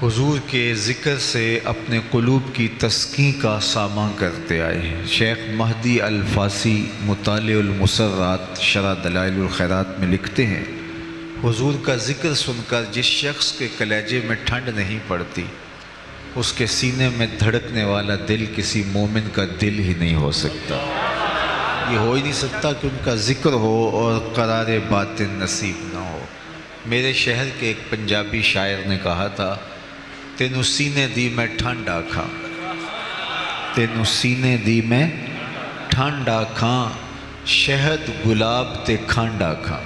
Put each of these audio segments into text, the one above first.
حضور کے ذکر سے اپنے قلوب کی تسکین کا ساماں کرتے آئے ہیں۔ شیخ مہدی الفاسی مطالع المسرات شرح دلائل الخیرات میں لکھتے ہیں، حضور کا ذکر سن کر جس شخص کے کلیجے میں ٹھنڈ نہیں پڑتی، اس کے سینے میں دھڑکنے والا دل کسی مومن کا دل ہی نہیں ہو سکتا۔ یہ ہو ہی نہیں سکتا کہ ان کا ذکر ہو اور قرار باطن نصیب نہ ہو۔ میرے شہر کے ایک پنجابی شاعر نے کہا تھا، تینوں سینے دی میں ٹھنڈ آکھاں، تینوں سینے دی میں ٹھنڈ آکھاں، شہد گلاب تے کھنڈ آکھاں،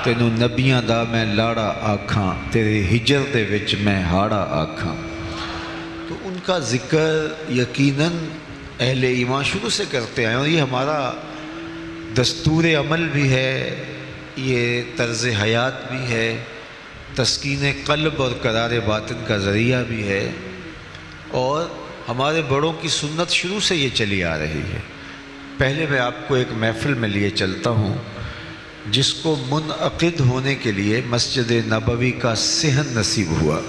تینوں نبیاں دا میں لاڑا آکھاں، تیرے ہجر دے وچ میں ہاڑا آکھاں۔ تو ان کا ذکر یقیناً اہل ایمان شروع سے کرتے ہیں، اور یہ ہمارا دستور عمل بھی ہے، یہ طرز حیات بھی ہے، تسکین قلب اور قرار باطن کا ذریعہ بھی ہے، اور ہمارے بڑوں کی سنت شروع سے یہ چلی آ رہی ہے۔ پہلے میں آپ کو ایک محفل میں لیے چلتا ہوں جس کو منعقد ہونے کے لیے مسجد نبوی کا صحن نصیب ہوا۔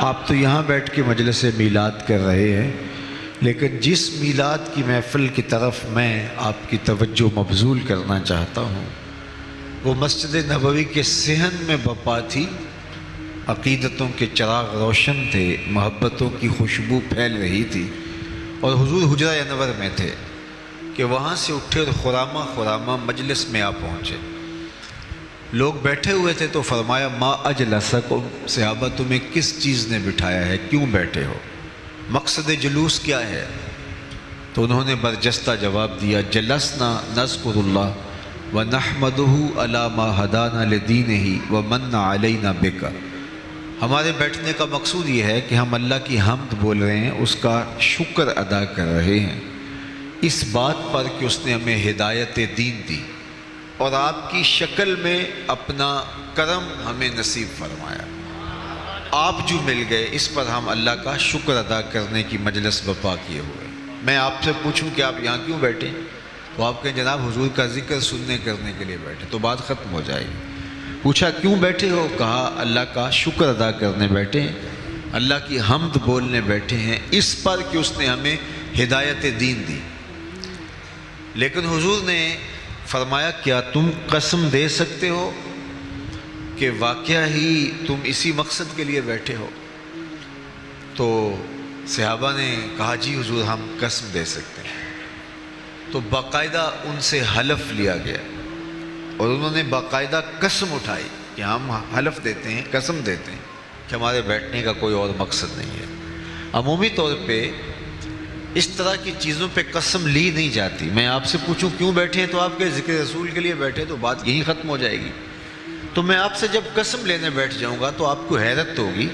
آپ تو یہاں بیٹھ کے مجلس میلاد کر رہے ہیں، لیکن جس میلاد کی محفل کی طرف میں آپ کی توجہ مبذول کرنا چاہتا ہوں وہ مسجد نبوی کے صحن میں بپا تھی۔ عقیدتوں کے چراغ روشن تھے، محبتوں کی خوشبو پھیل رہی تھی، اور حضور حجرہ انور میں تھے کہ وہاں سے اٹھے اور خرامہ مجلس میں آ پہنچے۔ لوگ بیٹھے ہوئے تھے تو فرمایا، ما اجلسکم، صحابہ تمہیں کس چیز نے بٹھایا ہے، کیوں بیٹھے ہو، مقصد جلوس کیا ہے؟ تو انہوں نے برجستہ جواب دیا، جلسنا نذکر اللہ وَنَحْمَدُهُ عَلَى مَا هَدَانَا لِدِينِهِ وَمَنَّ عَلَيْنَا بِكَ۔ ہمارے بیٹھنے کا مقصود یہ ہے کہ ہم اللہ کی حمد بول رہے ہیں، اس کا شکر ادا کر رہے ہیں اس بات پر کہ اس نے ہمیں ہدایت دین دی اور آپ کی شکل میں اپنا کرم ہمیں نصیب فرمایا۔ آپ جو مل گئے اس پر ہم اللہ کا شکر ادا کرنے کی مجلس بپا کیے ہوئے۔ میں آپ سے پوچھوں کہ آپ یہاں کیوں بیٹھے، تو آپ کہیں جناب حضور کا ذکر سننے کرنے کے لیے بیٹھے، تو بات ختم ہو جائے گی۔ پوچھا کیوں بیٹھے ہو، کہا اللہ کا شکر ادا کرنے بیٹھے ہیں، اللہ کی حمد بولنے بیٹھے ہیں اس پر کہ اس نے ہمیں ہدایت دین دی۔ لیکن حضور نے فرمایا، کیا تم قسم دے سکتے ہو کہ واقعہ ہی تم اسی مقصد کے لیے بیٹھے ہو؟ تو صحابہ نے کہا، جی حضور ہم قسم دے سکتے ہیں۔ تو باقاعدہ ان سے حلف لیا گیا اور انہوں نے باقاعدہ قسم اٹھائی کہ ہم حلف دیتے ہیں، قسم دیتے ہیں کہ ہمارے بیٹھنے کا کوئی اور مقصد نہیں ہے۔ عمومی طور پہ اس طرح کی چیزوں پہ قسم لی نہیں جاتی۔ میں آپ سے پوچھوں کیوں بیٹھے ہیں، تو آپ کے ذکر رسول کے لیے بیٹھے، تو بات یہیں ختم ہو جائے گی۔ تو میں آپ سے جب قسم لینے بیٹھ جاؤں گا تو آپ کو حیرت ہوگی۔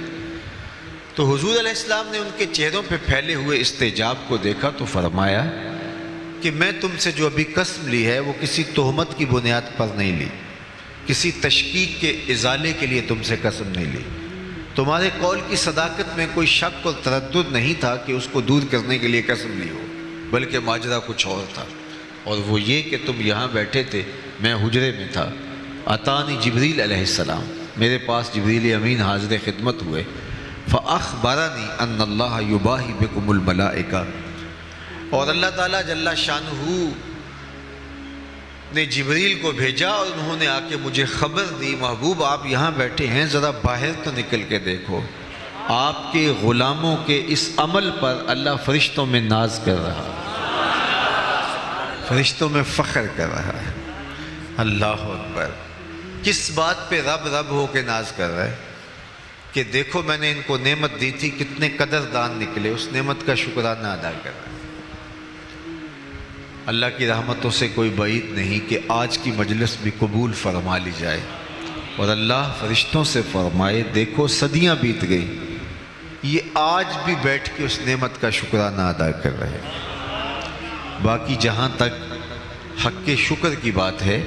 تو حضور علیہ السلام نے ان کے چہروں پہ پھیلے ہوئے استعجاب کو دیکھا تو فرمایا کہ میں تم سے جو ابھی قسم لی ہے وہ کسی تہمت کی بنیاد پر نہیں لی، کسی تشکیک کے ازالے کے لیے تم سے قسم نہیں لی، تمہارے قول کی صداقت میں کوئی شک اور تردد نہیں تھا کہ اس کو دور کرنے کے لیے قسم لی ہو، بلکہ ماجرا کچھ اور تھا، اور وہ یہ کہ تم یہاں بیٹھے تھے، میں حجرے میں تھا، اتانی جبریل علیہ السلام، میرے پاس جبریل امین حاضر خدمت ہوئے، فاخبرنی ان اللہ یباہی بکم الملائکہ، اور اللہ تعالیٰ جل شانہ نے جبریل کو بھیجا اور انہوں نے آ کے مجھے خبر دی، محبوب آپ یہاں بیٹھے ہیں، ذرا باہر تو نکل کے دیکھو، آپ کے غلاموں کے اس عمل پر اللہ فرشتوں میں ناز کر رہا ہے، فرشتوں میں فخر کر رہا ہے۔ اللہ اکبر۔ کس بات پہ رب رب ہو کے ناز کر رہا ہے کہ دیکھو میں نے ان کو نعمت دی تھی، کتنے قدردان نکلے، اس نعمت کا شکرانہ ادا کر رہا ہے۔ اللہ کی رحمتوں سے کوئی بعید نہیں کہ آج کی مجلس بھی قبول فرما لی جائے، اور اللہ فرشتوں سے فرمائے، دیکھو صدیاں بیت گئی، یہ آج بھی بیٹھ کے اس نعمت کا شکرانہ ادا کر رہے ہیں۔ باقی جہاں تک حق شکر کی بات ہے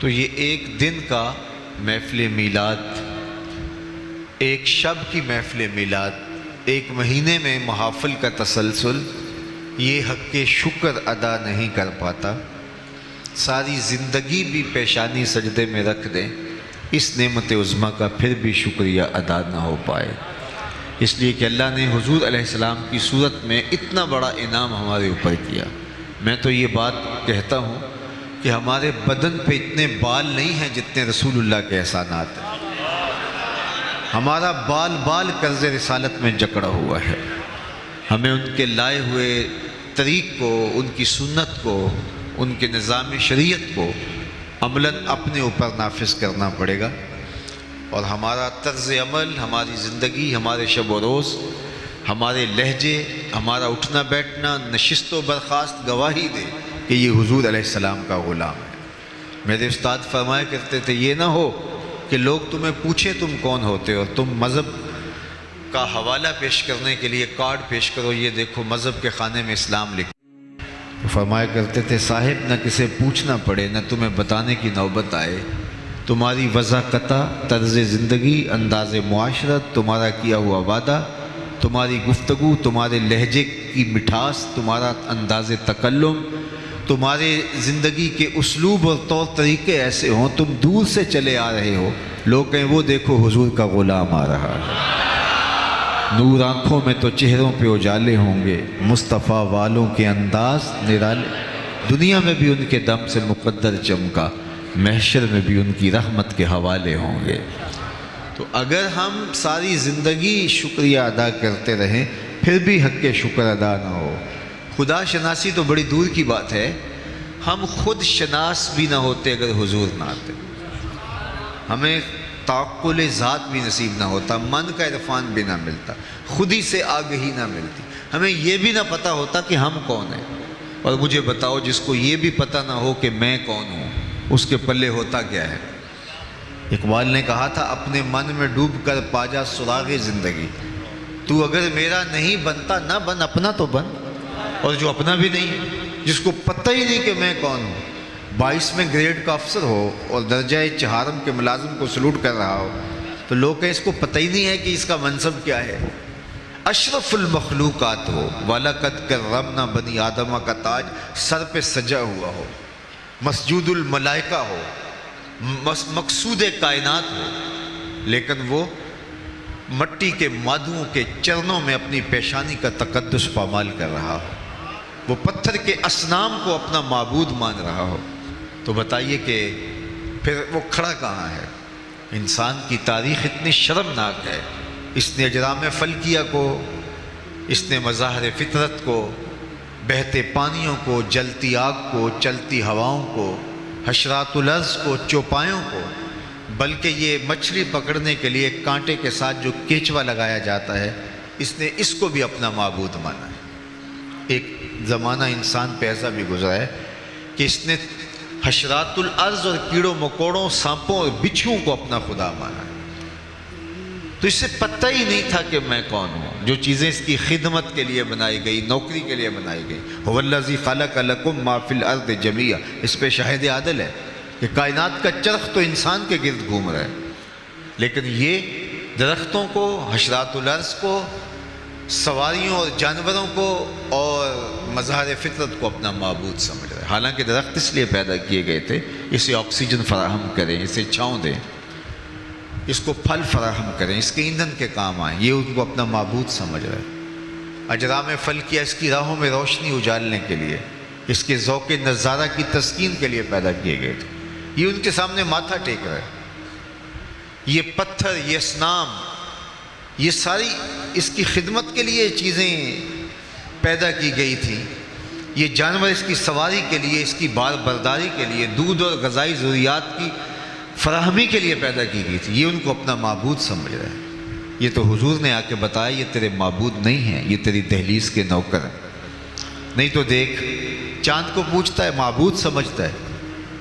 تو یہ ایک دن کا محفل میلاد، ایک شب کی محفل میلاد، ایک مہینے میں محافل کا تسلسل، یہ حق شکر ادا نہیں کر پاتا۔ ساری زندگی بھی پیشانی سجدے میں رکھ دیں، اس نعمت عظمیٰ کا پھر بھی شکریہ ادا نہ ہو پائے، اس لیے کہ اللہ نے حضور علیہ السلام کی صورت میں اتنا بڑا انعام ہمارے اوپر کیا۔ میں تو یہ بات کہتا ہوں کہ ہمارے بدن پہ اتنے بال نہیں ہیں جتنے رسول اللہ کے احسانات ہیں۔ ہمارا بال بال قرض رسالت میں جکڑا ہوا ہے۔ ہمیں ان کے لائے ہوئے طریق کو، ان کی سنت کو، ان کے نظام شریعت کو عملاً اپنے اوپر نافذ کرنا پڑے گا، اور ہمارا طرز عمل، ہماری زندگی، ہمارے شب و روز، ہمارے لہجے، ہمارا اٹھنا بیٹھنا، نشست و برخاست گواہی دے کہ یہ حضور علیہ السلام کا غلام ہے۔ میرے استاد فرمایا کرتے تھے، یہ نہ ہو کہ لوگ تمہیں پوچھیں تم کون ہوتے ہو، تم مذہب کا حوالہ پیش کرنے کے لیے کارڈ پیش کرو، یہ دیکھو مذہب کے خانے میں اسلام لکھا۔ فرمایا کرتے تھے، صاحب نہ کسے پوچھنا پڑے، نہ تمہیں بتانے کی نوبت آئے، تمہاری وضاقتہ، طرز زندگی، انداز معاشرت، تمہارا کیا ہوا وعدہ، تمہاری گفتگو، تمہارے لہجے کی مٹھاس، تمہارا انداز تکلم، تمہارے زندگی کے اسلوب اور طور طریقے ایسے ہوں، تم دور سے چلے آ رہے ہو، لوگ کہیں وہ دیکھو حضور کا غلام آ رہا ہے۔ نور آنکھوں میں تو چہروں پہ اجالے ہوں گے، مصطفیٰ والوں کے انداز نرالے، دنیا میں بھی ان کے دم سے مقدر چمکا، محشر میں بھی ان کی رحمت کے حوالے ہوں گے۔ تو اگر ہم ساری زندگی شکریہ ادا کرتے رہیں پھر بھی حق کے شکر ادا نہ ہو، خدا شناسی تو بڑی دور کی بات ہے، ہم خود شناس بھی نہ ہوتے اگر حضور نہ آتے، ہمیں تعقل ذات بھی نصیب نہ ہوتا، من کا عرفان بھی نہ ملتا، خود ہی سے آگہی نہ ملتی، ہمیں یہ بھی نہ پتہ ہوتا کہ ہم کون ہیں۔ اور مجھے بتاؤ، جس کو یہ بھی پتہ نہ ہو کہ میں کون ہوں، اس کے پلے ہوتا کیا ہے؟ اقبال نے کہا تھا، اپنے من میں ڈوب کر پا جا سراغ زندگی، تو اگر میرا نہیں بنتا نہ بن، اپنا تو بن۔ اور جو اپنا بھی نہیں ہے، جس کو پتہ ہی نہیں کہ میں کون ہوں، 22ویں گریڈ کا افسر ہو اور درجہ چہارم کے ملازم کو سلوٹ کر رہا ہو، تو لوگ کہیں اس کو پتہ ہی نہیں ہے کہ اس کا منصب کیا ہے۔ اشرف المخلوقات ہو، وَلَقَدْ كَرَّمْنَا بنی آدمہ کا تاج سر پہ سجا ہوا ہو، مسجود الملائکہ ہو، مقصود کائنات ہو، لیکن وہ مٹی کے مادھوؤں کے چرنوں میں اپنی پیشانی کا تقدس پامال کر رہا ہو، وہ پتھر کے اصنام کو اپنا معبود مان رہا ہو، تو بتائیے کہ پھر وہ کھڑا کہاں ہے؟ انسان کی تاریخ اتنی شرمناک ہے، اس نے اجرام فلکیہ کو، اس نے مظاہر فطرت کو، بہتے پانیوں کو، جلتی آگ کو، چلتی ہواؤں کو، حشرات الارض کو، چوپایوں کو، بلکہ یہ مچھلی پکڑنے کے لیے کانٹے کے ساتھ جو کیچوا لگایا جاتا ہے، اس نے اس کو بھی اپنا معبود مانا ہے۔ ایک زمانہ انسان پہ ایسا بھی گزرا ہے کہ اس نے حشرات الارض اور کیڑوں مکوڑوں، سانپوں اور بچھوؤں کو اپنا خدا مانا ہے۔ تو اس سے پتہ ہی نہیں تھا کہ میں کون ہوں۔ جو چیزیں اس کی خدمت کے لیے بنائی گئی، نوکری کے لیے بنائی گئی، هو الذی خلق لکم ما فی الارض جمیعا، اس پہ شاہد عادل ہے کہ کائنات کا چرخ تو انسان کے گرد گھوم رہا ہے، لیکن یہ درختوں کو، حشرات الارض کو، سواریوں اور جانوروں کو اور مظاہر فطرت کو اپنا معبود سمجھ رہا ہے۔ حالانکہ درخت اس لیے پیدا کیے گئے تھے، اسے آکسیجن فراہم کریں، اسے چھاؤں دیں، اس کو پھل فراہم کریں، اس کے ایندھن کے کام آئیں، یہ ان کو اپنا معبود سمجھ رہا ہے۔ اجرام فلکیہ اس کی راہوں میں روشنی اجالنے کے لیے، اس کے ذوق نظارہ کی تسکین کے لیے پیدا کیے گئے تھے، یہ ان کے سامنے ماتھا ٹیک رہا ہے۔ یہ پتھر، یہ اصنام، یہ ساری اس کی خدمت کے لیے چیزیں پیدا کی گئی تھیں، یہ جانور اس کی سواری کے لیے، اس کی بار برداری کے لیے، دودھ اور غذائی ضروریات کی فراہمی کے لیے پیدا کی گئی تھی، یہ ان کو اپنا معبود سمجھ رہا ہے۔ یہ تو حضور نے آ کے بتایا یہ تیرے معبود نہیں ہیں، یہ تیری دہلیز کے نوکر ہیں۔ نہیں تو دیکھ، چاند کو پوچھتا ہے، معبود سمجھتا ہے،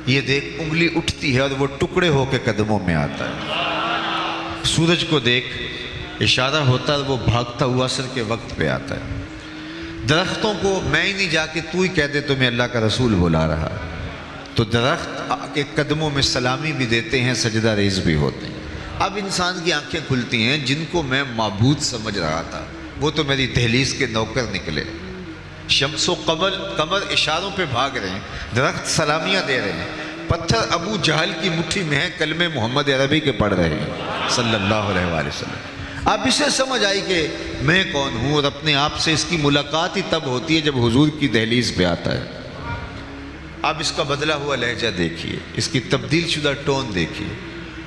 یہ دیکھ انگلی اٹھتی ہے اور وہ ٹکڑے ہو کے قدموں میں آتا ہے۔ سورج کو دیکھ، اشارہ ہوتا ہے، وہ بھاگتا ہوا عصر کے وقت پہ آتا ہے۔ درختوں کو میں ہی نہیں جا کے تو ہی کہہ دے تمہیں اللہ کا رسول بلا رہا ہے، تو درخت کے قدموں میں سلامی بھی دیتے ہیں، سجدہ ریز بھی ہوتے ہیں۔ اب انسان کی آنکھیں کھلتی ہیں، جن کو میں معبود سمجھ رہا تھا وہ تو میری دہلیز کے نوکر نکلے۔ شمس و قمر اشاروں پہ بھاگ رہے ہیں، درخت سلامیاں دے رہے ہیں، پتھر ابو جہل کی مٹھی میں ہے، کلمے محمد عربی کے پڑھ رہے ہیں صلی اللہ علیہ وآلہ وسلم۔ اب اسے سمجھ آئی کہ میں کون ہوں، اور اپنے آپ سے اس کی ملاقات ہی تب ہوتی ہے جب حضور کی دہلیز پہ آتا ہے۔ اب اس کا بدلا ہوا لہجہ دیکھیے، اس کی تبدیل شدہ ٹون دیکھیے۔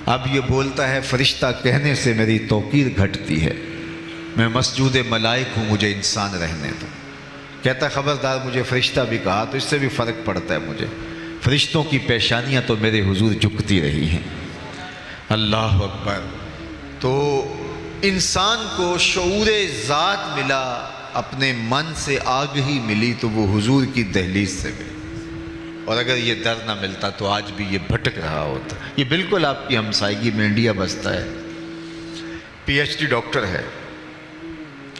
اب یہ بولتا ہے فرشتہ کہنے سے میری توقیر گھٹتی ہے، میں مسجود ملائک ہوں، مجھے انسان رہنے دو۔ کہتا ہے خبردار، مجھے فرشتہ بھی کہا تو اس سے بھی فرق پڑتا ہے مجھے، فرشتوں کی پیشانیاں تو میرے حضور جھکتی رہی ہیں۔ اللہ اکبر۔ تو انسان کو شعور ذات ملا، اپنے من سے آگہی ملی تو وہ حضور کی دہلیز سے ملی، اور اگر یہ در نہ ملتا تو آج بھی یہ بھٹک رہا ہوتا۔ یہ بالکل آپ کی ہمسائیگی میں انڈیا بستا ہے، پی ایچ ڈی ڈاکٹر ہے،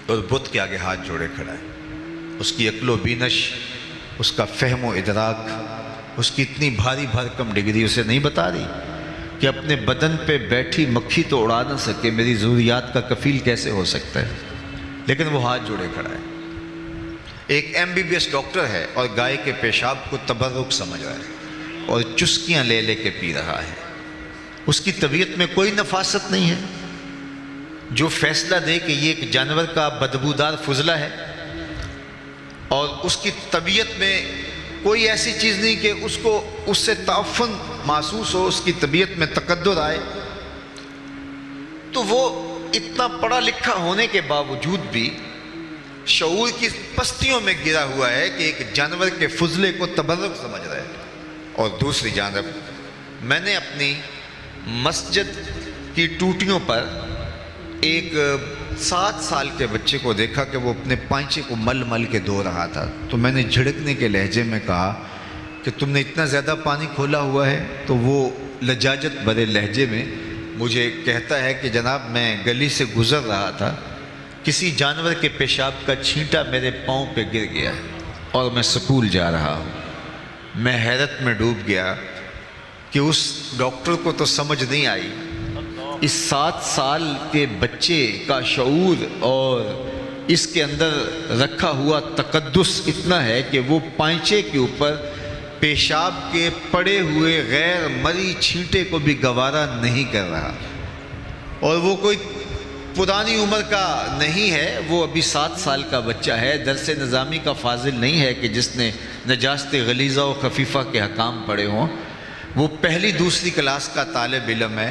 اور بت کے آگے ہاتھ جوڑے کھڑا ہے۔ اس کی عقل و بینش، اس کا فہم و ادراک، اس کی اتنی بھاری بھرکم ڈگری اسے نہیں بتا رہی کہ اپنے بدن پہ بیٹھی مکھی تو اڑا نہ سکے، میری ضروریات کا کفیل کیسے ہو سکتا ہے؟ لیکن وہ ہاتھ جوڑے کھڑا ہے۔ ایک MBBS ڈاکٹر ہے اور گائے کے پیشاب کو تبرک سمجھ رہا ہے اور چسکیاں لے لے کے پی رہا ہے۔ اس کی طبیعت میں کوئی نفاست نہیں ہے جو فیصلہ دے کہ یہ ایک جانور کا بدبودار فضلہ ہے، اور اس کی طبیعت میں کوئی ایسی چیز نہیں کہ اس کو اس سے تعفن محسوس ہو، اس کی طبیعت میں تقدر آئے۔ تو وہ اتنا پڑھا لکھا ہونے کے باوجود بھی شعور کی پستیوں میں گرا ہوا ہے کہ ایک جانور کے فضلے کو تبرک سمجھ رہا ہے۔ اور دوسری جانب میں نے اپنی مسجد کی ٹوٹیوں پر ایک 7 سال کے بچے کو دیکھا کہ وہ اپنے پائنچے کو مل مل کے دھو رہا تھا، تو میں نے جھڑکنے کے لہجے میں کہا کہ تم نے اتنا زیادہ پانی کھولا ہوا ہے؟ تو وہ لجاجت بھرے لہجے میں مجھے کہتا ہے کہ جناب میں گلی سے گزر رہا تھا، کسی جانور کے پیشاب کا چھینٹا میرے پاؤں پہ گر گیا اور میں سکول جا رہا ہوں۔ میں حیرت میں ڈوب گیا کہ اس ڈاکٹر کو تو سمجھ نہیں آئی، اس 7 سال کے بچے کا شعور اور اس کے اندر رکھا ہوا تقدس اتنا ہے کہ وہ پائنچے کے اوپر پیشاب کے پڑے ہوئے غیر مری چھینٹے کو بھی گوارا نہیں کر رہا، اور وہ کوئی پرانی عمر کا نہیں ہے، وہ ابھی 7 سال کا بچہ ہے، درس نظامی کا فاضل نہیں ہے کہ جس نے نجاست غلیظہ و خفیفہ کے حکام پڑھے ہوں، وہ پہلی دوسری کلاس کا طالب علم ہے۔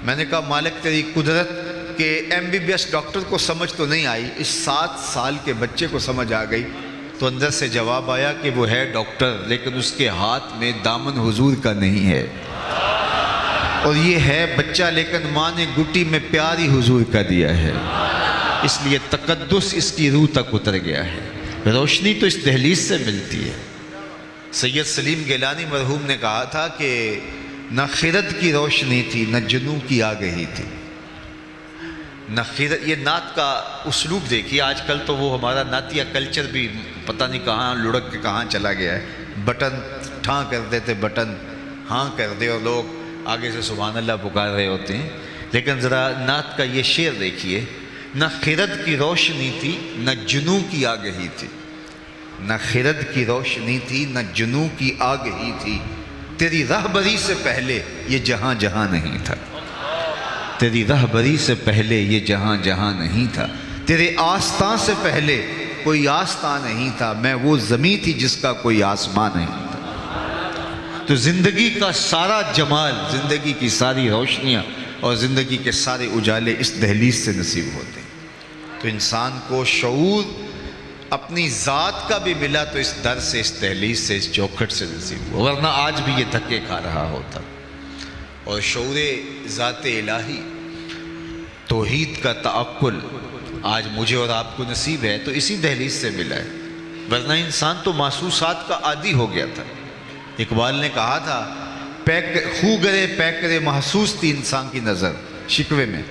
میں نے کہا مالک تیری قدرت کہ MBBS ڈاکٹر کو سمجھ تو نہیں آئی، اس 7 سال کے بچے کو سمجھ آ گئی۔ تو اندر سے جواب آیا کہ وہ ہے ڈاکٹر، لیکن اس کے ہاتھ میں دامن حضور کا نہیں ہے، اور یہ ہے بچہ لیکن ماں نے گٹی میں پیار ہی حضور کا دیا ہے، اس لیے تقدس اس کی روح تک اتر گیا ہے۔ روشنی تو اس دہلیز سے ملتی ہے۔ سید سلیم گیلانی مرحوم نے کہا تھا کہ نہ خرد کی روشنی تھی نہ جنوں کی آگہی تھی، نہ خرد۔ یہ نعت کا اسلوب دیکھیے، آج کل تو وہ ہمارا نعتیہ کلچر بھی پتہ نہیں کہاں لڑک کے کہاں چلا گیا ہے۔ بٹن ٹھاں کر دیتے، بٹن ہاں کر دے، اور لوگ آگے سے سبحان اللہ پکار رہے ہوتے ہیں۔ لیکن ذرا نعت کا یہ شعر دیکھیے، نہ خرد کی روشنی تھی نہ جنوں کی آگہی تھی، نہ خرد کی روشنی تھی نہ جنوں کی آگہی تھی، تیری رہبری سے پہلے یہ جہاں جہاں نہیں تھا، تیری رہبری سے پہلے یہ جہاں جہاں نہیں تھا، تیرے آستاں سے پہلے کوئی آستاں نہیں تھا، میں وہ زمین تھی جس کا کوئی آسمان نہیں تھا۔ تو زندگی کا سارا جمال، زندگی کی ساری روشنیاں اور زندگی کے سارے اجالے اس دہلیز سے نصیب ہوتے ہیں۔ تو انسان کو شعور اپنی ذات کا بھی ملا تو اس در سے، اس دہلیز سے، اس چوکھٹ سے نصیب ہوا، ورنہ آج بھی یہ دھکے کھا رہا ہوتا۔ اور شعور ذات الہی، توحید کا تعقل آج مجھے اور آپ کو نصیب ہے تو اسی دہلیز سے ملا ہے، ورنہ انسان تو محسوسات کا عادی ہو گیا تھا۔ اقبال نے کہا تھا خو گرے پیکرے محسوس تھی انسان کی نظر، شکوے میں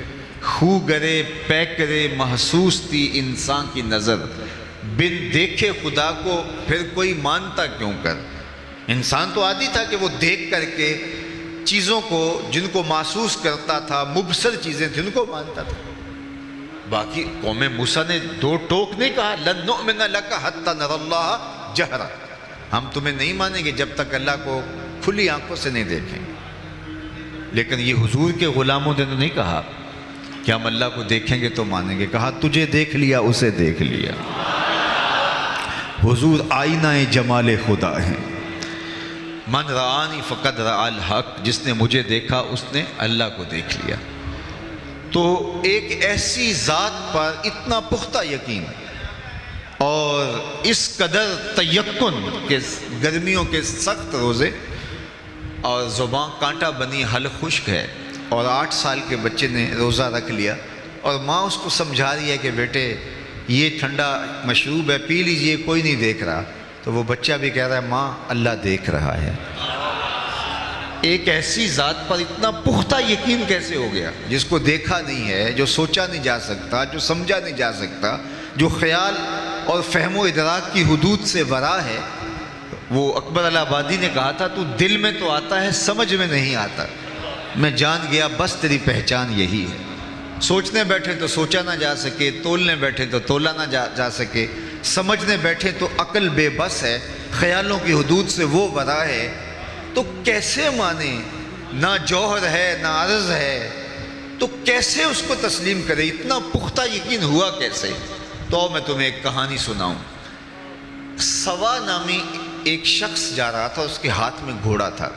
خو گرے پیکرے محسوس تھی انسان کی نظر، بن دیکھے خدا کو پھر کوئی مانتا کیوں کر۔ انسان تو عادی تھا کہ وہ دیکھ کر کے چیزوں کو جن کو محسوس کرتا تھا، مبصر چیزیں تھیں، ان کو مانتا تھا۔ باقی قوم موسیٰ نے 2 ٹوک نہیں کہا، لن نؤمن لک حتی نری اللہ جہرا، ہم تمہیں نہیں مانیں گے جب تک اللہ کو کھلی آنکھوں سے نہیں دیکھیں گے۔ لیکن یہ حضور کے غلاموں نے تو نہیں کہا کہ ہم اللہ کو دیکھیں گے تو مانیں گے، کہا تجھے دیکھ لیا اسے دیکھ لیا۔ حضور آئینہ جمال خدا ہیں۔ من رآنی فقد رأى الحق، جس نے مجھے دیکھا اس نے اللہ کو دیکھ لیا۔ تو ایک ایسی ذات پر اتنا پختہ یقین اور اس قدر تیقن کہ گرمیوں کے سخت روزے اور زبان کانٹا بنی حل خشک ہے، اور 8 سال کے بچے نے روزہ رکھ لیا، اور ماں اس کو سمجھا رہی ہے کہ بیٹے یہ ٹھنڈا مشروب ہے پی لیجئے، کوئی نہیں دیکھ رہا، تو وہ بچہ بھی کہہ رہا ہے ماں اللہ دیکھ رہا ہے۔ ایک ایسی ذات پر اتنا پختہ یقین کیسے ہو گیا جس کو دیکھا نہیں ہے، جو سوچا نہیں جا سکتا، جو سمجھا نہیں جا سکتا، جو خیال اور فہم و ادراک کی حدود سے ورا ہے۔ وہ اکبر الہ آبادی نے کہا تھا تو دل میں تو آتا ہے سمجھ میں نہیں آتا، میں جان گیا بس تیری پہچان یہی ہے۔ سوچنے بیٹھے تو سوچا نہ جا سکے، تولنے بیٹھے تو تولا نہ جا سکے، سمجھنے بیٹھے تو عقل بے بس ہے، خیالوں کی حدود سے وہ ورا ہے، تو کیسے مانے؟ نہ جوہر ہے نہ عرض ہے، تو کیسے اس کو تسلیم کرے؟ اتنا پختہ یقین ہوا کیسے؟ تو میں تمہیں ایک کہانی سناؤں۔ سوا نامی ایک شخص جا رہا تھا، اس کے ہاتھ میں گھوڑا تھا،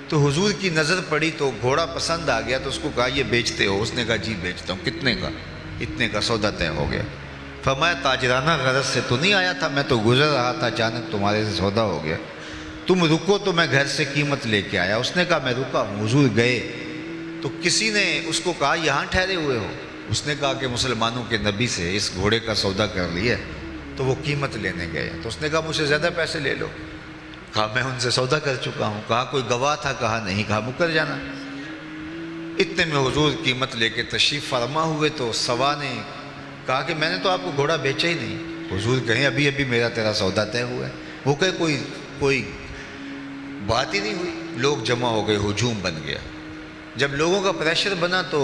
تو حضور کی نظر پڑی تو گھوڑا پسند آ گیا، تو اس کو کہا یہ بیچتے ہو؟ اس نے کہا جی بیچتا ہوں۔ کتنے کا؟ اتنے کا۔ سودا طے ہو گیا۔ فرمایا تاجرانہ غرض سے تو نہیں آیا تھا، میں تو گزر رہا تھا، اچانک تمہارے سے سودا ہو گیا، تم رکو تو میں گھر سے قیمت لے کے آیا۔ اس نے کہا میں رکا ہوں۔ حضور گئے تو کسی نے اس کو کہا یہاں ٹھہرے ہوئے ہو؟ اس نے کہا کہ مسلمانوں کے نبی سے اس گھوڑے کا سودا کر لیا، تو وہ قیمت لینے گئے۔ تو اس نے کہا مجھ سے زیادہ پیسے لے لو۔ کہا میں ان سے سودا کر چکا ہوں۔ کہا کوئی گواہ تھا؟ کہا نہیں۔ کہا مکر جانا۔ اتنے میں حضور قیمت لے کے تشریف فرما ہوئے، تو سوا نے کہا کہ میں نے تو آپ کو گھوڑا بیچا ہی نہیں۔ حضور کہیں ابھی ابھی میرا تیرا سودا طے ہوا ہے۔ وہ کہے کوئی بات ہی نہیں ہوئی۔ لوگ جمع ہو گئے، ہجوم بن گیا۔ جب لوگوں کا پریشر بنا تو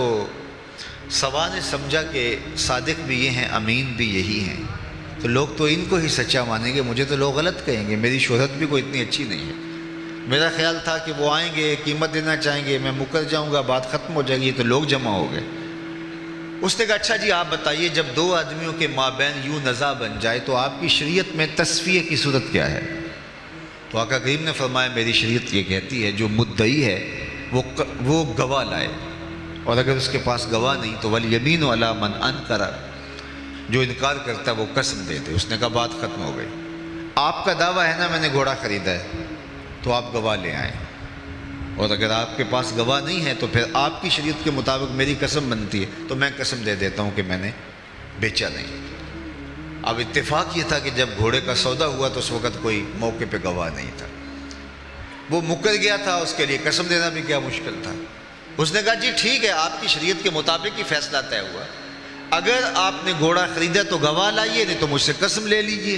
سوا نے سمجھا کہ صادق بھی یہ ہیں، امین بھی یہی ہیں، تو لوگ تو ان کو ہی سچا مانیں گے، مجھے تو لوگ غلط کہیں گے، میری شہرت بھی کوئی اتنی اچھی نہیں ہے۔ میرا خیال تھا کہ وہ آئیں گے، قیمت دینا چاہیں گے، میں مکر جاؤں گا، بات ختم ہو جائے گی، تو لوگ جمع ہو گئے۔ اس نے کہا اچھا جی آپ بتائیے، جب دو آدمیوں کے مابین یوں نزاع بن جائے تو آپ کی شریعت میں تصفیہ کی صورت کیا ہے؟ تو آقا کریم نے فرمایا میری شریعت یہ کہتی ہے جو مدعی ہے وہ گواہ لائے، اور اگر اس کے پاس گواہ نہیں تو والیمین علی من انکر، جو انکار کرتا ہے وہ قسم دے دے۔ اس نے کہا بات ختم ہو گئی۔ آپ کا دعویٰ ہے نا میں نے گھوڑا خریدا ہے، تو آپ گواہ لے آئیں، اور اگر آپ کے پاس گواہ نہیں ہے تو پھر آپ کی شریعت کے مطابق میری قسم بنتی ہے، تو میں قسم دے دیتا ہوں کہ میں نے بیچا نہیں۔ اب اتفاق یہ تھا کہ جب گھوڑے کا سودا ہوا تو اس وقت کوئی موقع پہ گواہ نہیں تھا، وہ مکر گیا تھا، اس کے لیے قسم دینا بھی کیا مشکل تھا۔ اس نے کہا جی ٹھیک ہے، آپ کی شریعت کے مطابق ہی فیصلہ طے ہوا، اگر آپ نے گھوڑا خریدا تو گواہ لائیے، نہیں تو مجھ سے قسم لے لیجئے۔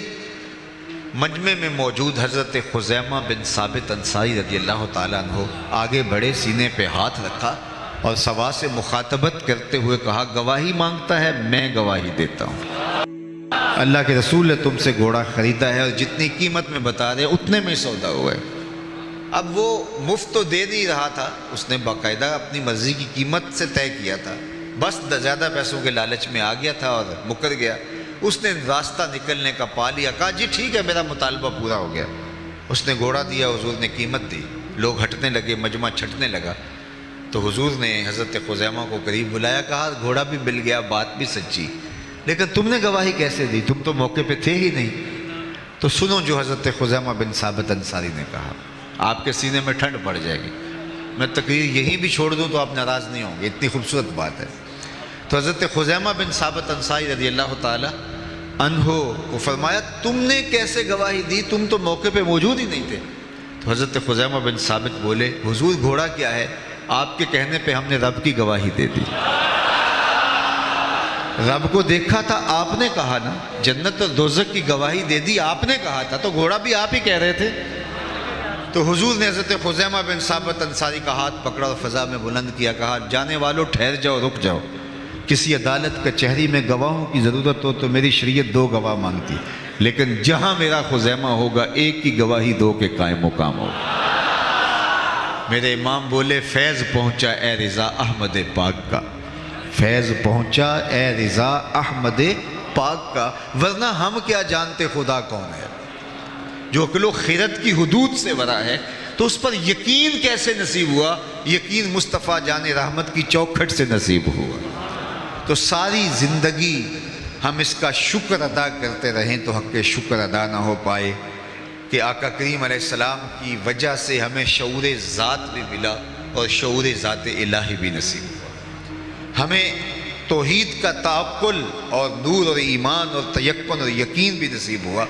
مجمع میں موجود حضرت خزیمہ بن ثابت انصاری رضی اللہ تعالیٰ عنہ آگے بڑھے، سینے پہ ہاتھ رکھا اور سوا سے مخاطبت کرتے ہوئے کہا گواہی مانگتا ہے، میں گواہی دیتا ہوں۔ اللہ کے رسول نے تم سے گھوڑا خریدا ہے اور جتنی قیمت میں بتا رہے اتنے میں سودا ہوا ہے۔ اب وہ مفت تو دے نہیں رہا تھا، اس نے باقاعدہ اپنی مرضی کی قیمت سے طے کیا تھا، بس زیادہ پیسوں کے لالچ میں آ گیا تھا اور مکر گیا۔ اس نے راستہ نکلنے کا پا لیا، کہا جی ٹھیک ہے میرا مطالبہ پورا ہو گیا۔ اس نے گھوڑا دیا، حضور نے قیمت دی، لوگ ہٹنے لگے، مجمع چھٹنے لگا، تو حضور نے حضرت خزیمہ کو قریب بلایا، کہا گھوڑا بھی مل گیا، بات بھی سچی، لیکن تم نے گواہی کیسے دی؟ تم تو موقع پہ تھے ہی نہیں۔ تو سنو جو حضرت خزیمہ بن ثابت انصاری نے کہا، آپ کے سینے میں ٹھنڈ پڑ جائے گی، میں تقریر یہیں بھی چھوڑ دوں تو آپ ناراض نہیں ہوں گے، اتنی خوبصورت بات ہے۔ تو حضرت خزیمہ بن ثابت انصاری رضی اللہ تعالی عنہ کو فرمایا تم نے کیسے گواہی دی؟ تم تو موقع پہ موجود ہی نہیں تھے۔ تو حضرت خزیمہ بن ثابت بولے حضور گھوڑا کیا ہے، آپ کے کہنے پہ ہم نے رب کی گواہی دے دی، رب کو دیکھا تھا آپ نے کہا نا، جنت اور دوزخ کی گواہی دے دی آپ نے کہا تھا، تو گھوڑا بھی آپ ہی کہہ رہے تھے۔ تو حضور نے حضرت خزیمہ بن ثابت انصاری کا ہاتھ پکڑا اور فضا میں بلند کیا، کہا جانے والوں ٹھہر جاؤ، رک جاؤ، کسی عدالت کچہری میں گواہوں کی ضرورت ہو تو میری شریعت 2 گواہ مانگتی، لیکن جہاں میرا خزیمہ ہوگا ایک کی گواہی 2 کے قائم مقام ہوگا۔ میرے امام بولے فیض پہنچا اے رضا احمد پاک کا، فیض پہنچا اے رضا احمد پاک کا، ورنہ ہم کیا جانتے خدا کون ہے؟ جو عقل و خیرت کی حدود سے ورا ہے تو اس پر یقین کیسے نصیب ہوا؟ یقین مصطفیٰ جان رحمت کی چوکھٹ سے نصیب ہوا۔ تو ساری زندگی ہم اس کا شکر ادا کرتے رہیں تو حق شکر ادا نہ ہو پائے کہ آقا کریم علیہ السلام کی وجہ سے ہمیں شعور ذات بھی ملا اور شعور ذات الہی بھی نصیب ہوا، ہمیں توحید کا تعقل اور نور اور ایمان اور تیقن اور یقین بھی نصیب ہوا،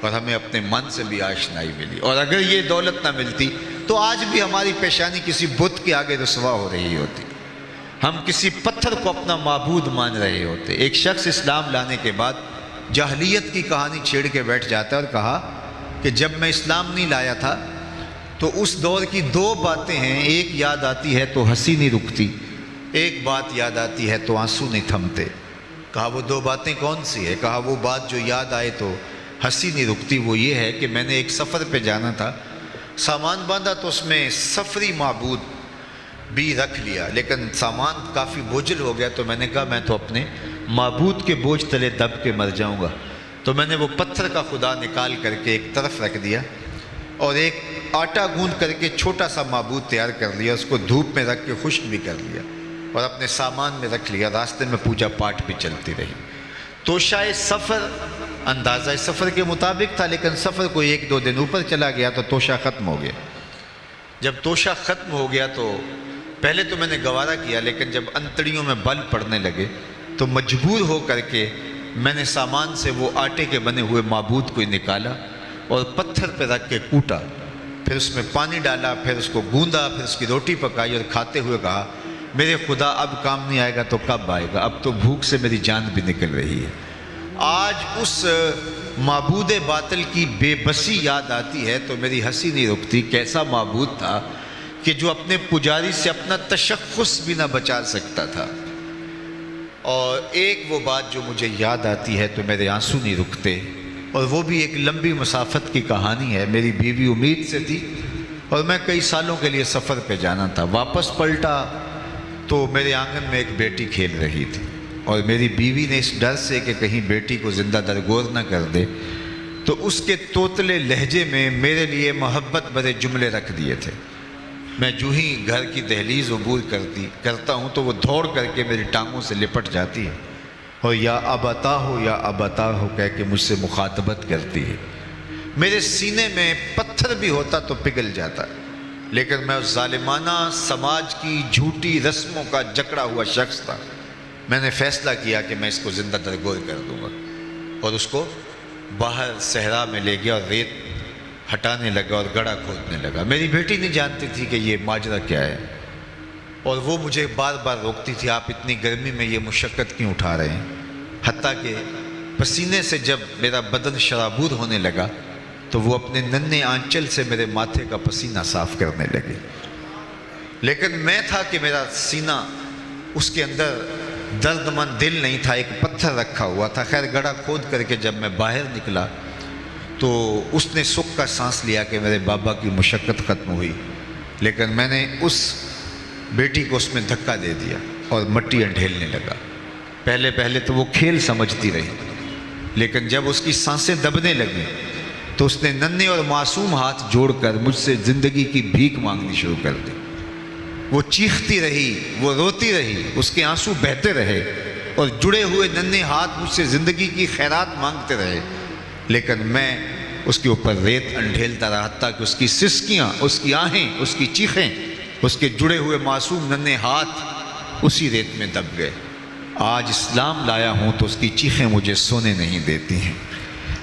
اور ہمیں اپنے من سے بھی آشنائی ملی۔ اور اگر یہ دولت نہ ملتی تو آج بھی ہماری پیشانی کسی بت کے آگے رسوا ہو رہی ہوتی، ہم کسی پتھر کو اپنا معبود مان رہے ہوتے۔ ایک شخص اسلام لانے کے بعد جاہلیت کی کہانی چھیڑ کے بیٹھ جاتا ہے اور کہا کہ جب میں اسلام نہیں لایا تھا تو اس دور کی دو باتیں ہیں، ایک یاد آتی ہے تو ہنسی نہیں رکتی، ایک بات یاد آتی ہے تو آنسو نہیں تھمتے۔ کہا وہ دو باتیں کون سی ہے؟ کہا وہ بات جو یاد آئے تو ہنسی نہیں رکتی وہ یہ ہے کہ میں نے ایک سفر پہ جانا تھا، سامان باندھا تو اس میں سفری معبود بھی رکھ لیا، لیکن سامان کافی بوجھل ہو گیا تو میں نے کہا میں تو اپنے معبود کے بوجھ تلے دب کے مر جاؤں گا، تو میں نے وہ پتھر کا خدا نکال کر کے ایک طرف رکھ دیا اور ایک آٹا گوندھ کر کے چھوٹا سا معبود تیار کر لیا، اس کو دھوپ میں رکھ کے خشک بھی کر لیا اور اپنے سامان میں رکھ لیا، راستے میں پوجا پاٹ بھی چلتی رہی۔ توشہ سفر اندازہ سفر کے مطابق تھا، لیکن سفر کو ایک دو دن اوپر چلا گیا تو توشہ ختم ہو گیا۔ جب توشہ ختم ہو گیا تو پہلے تو میں نے گوارا کیا، لیکن جب انتڑیوں میں بل پڑنے لگے تو مجبور ہو کر کے میں نے سامان سے وہ آٹے کے بنے ہوئے معبود کو نکالا اور پتھر پہ رکھ کے کوٹا، پھر اس میں پانی ڈالا، پھر اس کو گوندا، پھر اس کی روٹی پکائی اور کھاتے ہوئے کہا میرے خدا اب کام نہیں آئے گا تو کب آئے گا؟ اب تو بھوک سے میری جان بھی نکل رہی ہے۔ آج اس معبود باطل کی بے بسی یاد آتی ہے تو میری ہنسی نہیں رکتی۔ کیسا معبود تھا کہ جو اپنے پجاری سے اپنا تشخص بھی نہ بچا سکتا تھا۔ اور ایک وہ بات جو مجھے یاد آتی ہے تو میرے آنسو نہیں رکتے، اور وہ بھی ایک لمبی مسافت کی کہانی ہے۔ میری بیوی امید سے تھی اور میں کئی سالوں کے لیے سفر پہ جانا تھا، واپس پلٹا تو میرے آنگن میں ایک بیٹی کھیل رہی تھی، اور میری بیوی نے اس ڈر سے کہ کہیں بیٹی کو زندہ درگور نہ کر دے تو اس کے توتلے لہجے میں میرے لیے محبت بھرے جملے رکھ دیے تھے۔ میں جو ہی گھر کی دہلیز عبور کرتا ہوں تو وہ دوڑ کر کے میری ٹانگوں سے لپٹ جاتی ہے اور یا ابتا ہو یا ابتا ہو کہہ کے مجھ سے مخاطبت کرتی ہے۔ میرے سینے میں پتھر بھی ہوتا تو پگھل جاتا، لیکن میں اس ظالمانہ سماج کی جھوٹی رسموں کا جکڑا ہوا شخص تھا۔ میں نے فیصلہ کیا کہ میں اس کو زندہ درگور کر دوں گا، اور اس کو باہر صحرا میں لے گیا اور ریت ہٹانے لگا اور گڑھا کھودنے لگا۔ میری بیٹی نہیں جانتی تھی کہ یہ ماجرا کیا ہے، اور وہ مجھے بار بار روکتی تھی آپ اتنی گرمی میں یہ مشقت کیوں اٹھا رہے ہیں، حتیٰ کہ پسینے سے جب میرا بدن شرابور ہونے لگا تو وہ اپنے ننھے آنچل سے میرے ماتھے کا پسینہ صاف کرنے لگے۔ لیکن میں تھا کہ میرا سینہ، اس کے اندر درد مند دل نہیں تھا، ایک پتھر رکھا ہوا تھا۔ خیر گڑھا کھود کر کے جب میں باہر نکلا تو اس نے سکھ کا سانس لیا کہ میرے بابا کی مشقت ختم ہوئی، لیکن میں نے اس بیٹی کو اس میں دھکا دے دیا اور مٹی انڈھیلنے لگا۔ پہلے تو وہ کھیل سمجھتی رہی، لیکن جب اس کی سانسیں دبنے لگیں تو اس نے ننھے اور معصوم ہاتھ جوڑ کر مجھ سے زندگی کی بھیک مانگنی شروع کر دی۔ وہ چیختی رہی، وہ روتی رہی، اس کے آنسو بہتے رہے، اور جڑے ہوئے ننھے ہاتھ مجھ سے زندگی کی خیرات مانگتے رہے، لیکن میں اس کے اوپر ریت انڈھیلتا رہا تاکہ اس کی سسکیاں، اس کی آہیں، اس کی چیخیں، اس کے جڑے ہوئے معصوم ننھے ہاتھ اسی ریت میں دب گئے۔ آج اسلام لایا ہوں تو اس کی چیخیں مجھے سونے نہیں دیتی ہیں۔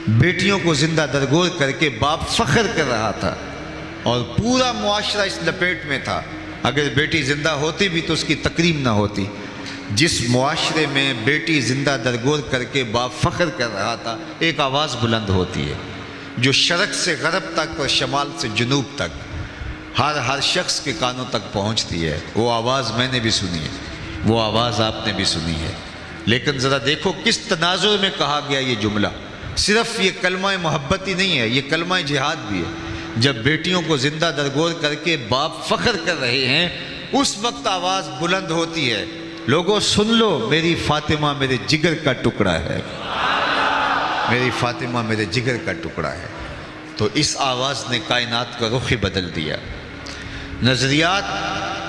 بیٹیوں کو زندہ درگور کر کے باپ فخر کر رہا تھا، اور پورا معاشرہ اس لپیٹ میں تھا، اگر بیٹی زندہ ہوتی بھی تو اس کی تکریم نہ ہوتی۔ جس معاشرے میں بیٹی زندہ درگور کر کے باپ فخر کر رہا تھا، ایک آواز بلند ہوتی ہے جو شرق سے غرب تک اور شمال سے جنوب تک ہر شخص کے کانوں تک پہنچتی ہے۔ وہ آواز میں نے بھی سنی ہے، وہ آواز آپ نے بھی سنی ہے، لیکن ذرا دیکھو کس تناظر میں کہا گیا یہ جملہ۔ صرف یہ کلمہ محبت ہی نہیں ہے، یہ کلمہ جہاد بھی ہے۔ جب بیٹیوں کو زندہ درگور کر کے باپ فخر کر رہے ہیں، اس وقت آواز بلند ہوتی ہے، لوگوں سن لو، میری فاطمہ میرے جگر کا ٹکڑا ہے، میری فاطمہ میرے جگر کا ٹکڑا ہے۔ تو اس آواز نے کائنات کا رخ ہی بدل دیا۔ نظریات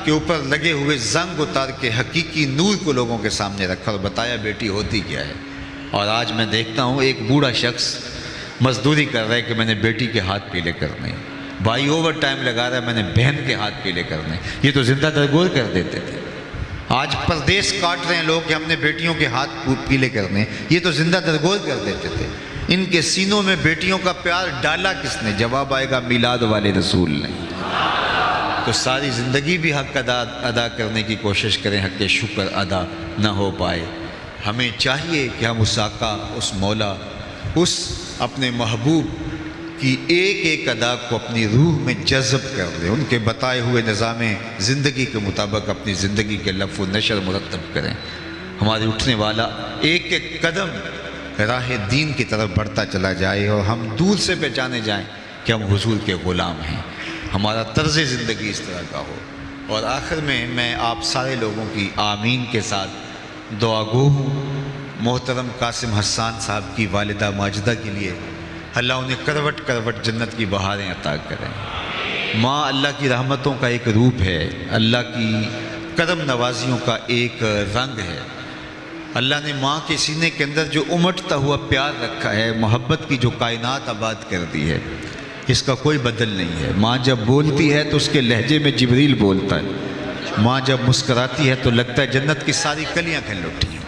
کے اوپر لگے ہوئے زنگ اتار کے حقیقی نور کو لوگوں کے سامنے رکھا اور بتایا بیٹی ہوتی کیا ہے۔ اور آج میں دیکھتا ہوں ایک بوڑھا شخص مزدوری کر رہا ہے کہ میں نے بیٹی کے ہاتھ پیلے کرنے، بھائی اوور ٹائم لگا رہا ہے میں نے بہن کے ہاتھ پیلے کرنے۔ یہ تو زندہ درگور کر دیتے تھے۔ آج پردیس کاٹ رہے ہیں لوگ کہ ہم نے بیٹیوں کے ہاتھ پیلے کرنے، یہ تو زندہ درگور کر دیتے تھے۔ ان کے سینوں میں بیٹیوں کا پیار ڈالا کس نے؟ جواب آئے گا میلاد والے رسول نے۔ تو ساری زندگی بھی حق ادا کرنے کی کوشش کریں، حق شکر ادا نہ ہو پائے۔ ہمیں چاہیے کہ ہم اس آقا، اس مولا، اس اپنے محبوب کی ایک ایک ادا کو اپنی روح میں جذب کر لیں، ان کے بتائے ہوئے نظام زندگی کے مطابق اپنی زندگی کے لف و نشر مرتب کریں۔ ہماری اٹھنے والا ایک ایک قدم راہ دین کی طرف بڑھتا چلا جائے اور ہم دور سے پہچانے جائیں کہ ہم حضور کے غلام ہیں، ہمارا طرز زندگی اس طرح کا ہو۔ اور آخر میں آپ سارے لوگوں کی آمین کے ساتھ دعا گو ہوں۔ محترم قاسم حسان صاحب کی والدہ ماجدہ کے لیے اللہ انہیں کروٹ کروٹ جنت کی بہاریں عطا کریں۔ ماں اللہ کی رحمتوں کا ایک روپ ہے، اللہ کی کرم نوازیوں کا ایک رنگ ہے۔ اللہ نے ماں کے سینے کے اندر جو امٹتا ہوا پیار رکھا ہے، محبت کی جو کائنات آباد کر دی ہے، اس کا کوئی بدل نہیں ہے۔ ماں جب بولتی ہے تو اس کے لہجے میں جبریل بولتا ہے، ماں جب مسکراتی ہے تو لگتا ہے جنت کی ساری کلیاں کھل اٹھی ہیں۔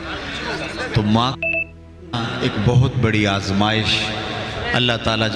تو ماں ایک بہت بڑی آزمائش اللہ تعالیٰ